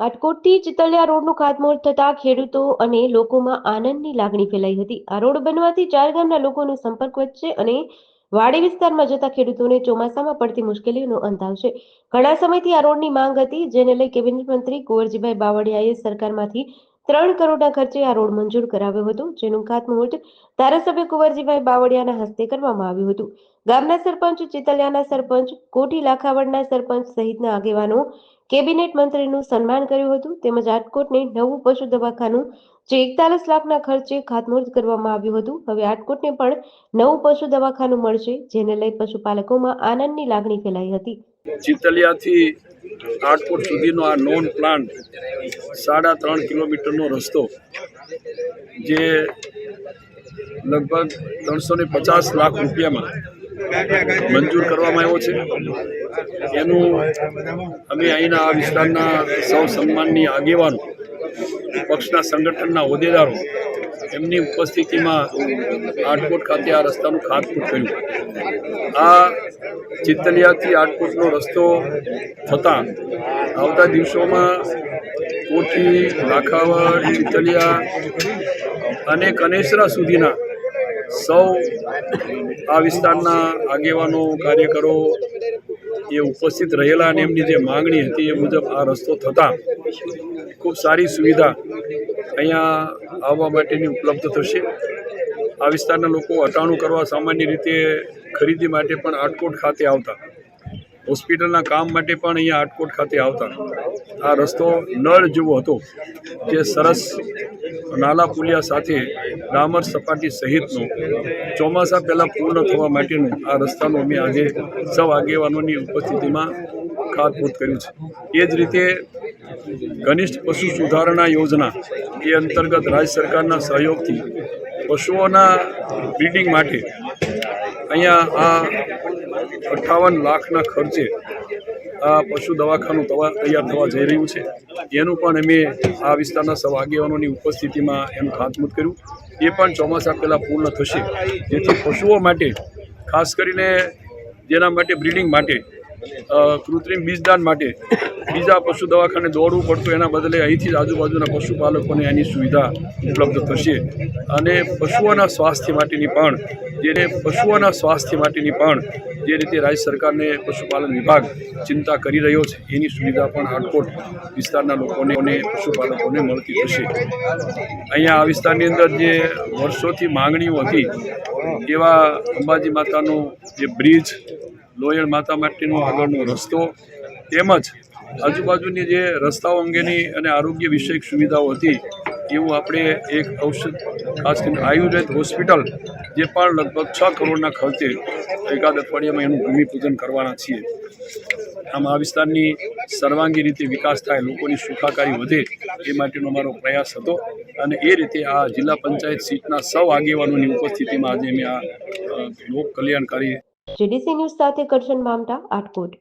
આટકોટથી ચિતલિયા રોડનું ખાતમુહૂર્ત થતાં ખેડૂતો અને લોકોમાં આનંદની લાગણી ફેલાઈ હતી। આ રોડ બનવાથી ચાર ગામના લોકોનો સંપર્ક વધશે અને વાડી વિસ્તારમાં જતા ખેડૂતોને ચોમાસામાં પડતી મુશ્કેલીઓનો અંત આવશે। ઘણા સમયથી આ રોડની માંગ હતી, જેને લઈ કેબિનેટ મંત્રી કુંવરજીભાઈ બાવળિયાએ સરકારમાંથી 3 કરોડના ખર્ચે આ રોડ મંજૂર કરાવ્યો હતો, જેનું ખાતમુહૂર્ત ધારાસભ્ય કુંવરજીભાઈ બાવળિયાના હસ્તે કરવામાં આવ્યું હતું। ગામના સરપંચ, ચિતલિયાના સરપંચ, કોઠી લાખાવડના સરપંચ સહિતના આગેવાનો કેબિનેટ મંત્રીનું સન્માન કર્યું હતું। તેમજ આટકોટને નવું પશુ દવાખાનું જે 41 લાખના ખર્ચે ખાતમુહૂર્ત કરવામાં આવ્યું હતું। હવે આટકોટને પણ નવું પશુ દવાખાનું મળશે, જેને લઈ પશુપાલકોમાં આનંદની લાગણી ફેલાઈ હતી। ચિતલિયાથી આટકોટ સુધીનો આ નોન પ્લાન 3.5 કિલોમીટરનો રસ્તો જે લગભગ 350 લાખ રૂપિયામાં મંજૂર કરવામાં આવ્યો છે। એનું અમે અહીંના આ વિસ્તારના સૌ સન્માનની આગેવાનો, પક્ષના સંગઠનના હોદ્દેદારો એમની ઉપસ્થિતિમાં આટકોટ ખાતે આ રસ્તાનું ખાતમુહૂર્ત કર્યું। આ ચિતલિયાથી આટકોટનો રસ્તો થતાં આવતા દિવસોમાં કોઠી, લાખાવડ, ચિતલિયા અને કનેસરા સુધીના સૌ આ વિસ્તારના આગેવાનો, કાર્યકરો એ ઉપસ્થિત રહેલા અને એમની જે માંગણી હતી એ મુજબ આ રસ્તો થતાં ખૂબ સારી સુવિધા અહીંયા આવવા માટેની ઉપલબ્ધ થશે। આ વિસ્તારના લોકો અટાણું કરવા સામાન્ય રીતે ખરીદી માટે પણ આટકોટ ખાતે આવતા, હોસ્પિટલના કામ માટે પણ અહીંયા આટકોટ ખાતે આવતા। આ રસ્તો નળ જેવો હતો, જે સરસ નાલા પુલિયા સાથે ડામર સપાટી સહિતનો ચોમાસા પહેલાં પૂર્ણ થવા માટેનું આ રસ્તાનું અમે આજે સૌ આગેવાનોની ઉપસ્થિતિમાં ખાતમુહૂર્ત કર્યું છે। એ જ રીતે ઘનિષ્ઠ પશુ સુધારણા યોજના એ અંતર્ગત રાજ્ય સરકારના સહયોગથી પશુઓના બ્રીડિંગ માટે અહીંયા આ 58 લાખના ખર્ચે આ પશુ દવાખાનું તૈયાર થવા જઈ રહ્યું છે। એનું પણ અમે આ વિસ્તારના સૌ આગેવાનોની ઉપસ્થિતિમાં એનું ખાતમુહૂર્ત કર્યું। એ પણ ચોમાસા પહેલાં પૂર્ણ થશે, જેથી પશુઓ માટે, ખાસ કરીને જેના માટે બ્રીડિંગ માટે, કૃત્રિમ બીજદાન માટે બીજા પશુ દવાખાને દોડવું પડતું, એના બદલે અહીંથી જ આજુબાજુના પશુપાલકોને એની સુવિધા ઉપલબ્ધ થશે। અને પશુઓના સ્વાસ્થ્ય માટેની પણ જે રીતે રાજ્ય સરકારને પશુપાલન વિભાગ ચિંતા કરી રહ્યો છે, એની સુવિધા પણ આટકોટ વિસ્તારના લોકોને અને પશુપાલકોને મળતી થશે। અહીંયા આ વિસ્તારની અંદર જે વર્ષોથી માંગણીઓ હતી એવા અંબાજી માતાનો જે બ્રિજ, લોયણ માતા માટેનો આગળનો રસ્તો, તેમજ આજુબાજુની જે રસ્તાઓ અંગેની અને આરોગ્ય વિષયક સુવિધાઓ હતી, એવું આપણે એક ઔષધ, ખાસ કરીને આયુર્વેદ હોસ્પિટલ, જે પણ લગભગ 6 કરોડના ખર્ચે એકાદ અઠવાડિયામાં એનું ભૂમિપૂજન કરવાના છીએ। આમ આ વિસ્તારની સર્વાંગી રીતે વિકાસ થાય, લોકોની સુખાકારી વધે, એ માટેનો અમારો પ્રયાસ હતો। અને એ રીતે આ જિલ્લા પંચાયત સીટના સૌ આગેવાનોની ઉપસ્થિતિમાં આજે અમે આ લોક કલ્યાણકારી જેડીસી ન્યૂઝ સાથે કરશન મામટા, આટકોટ।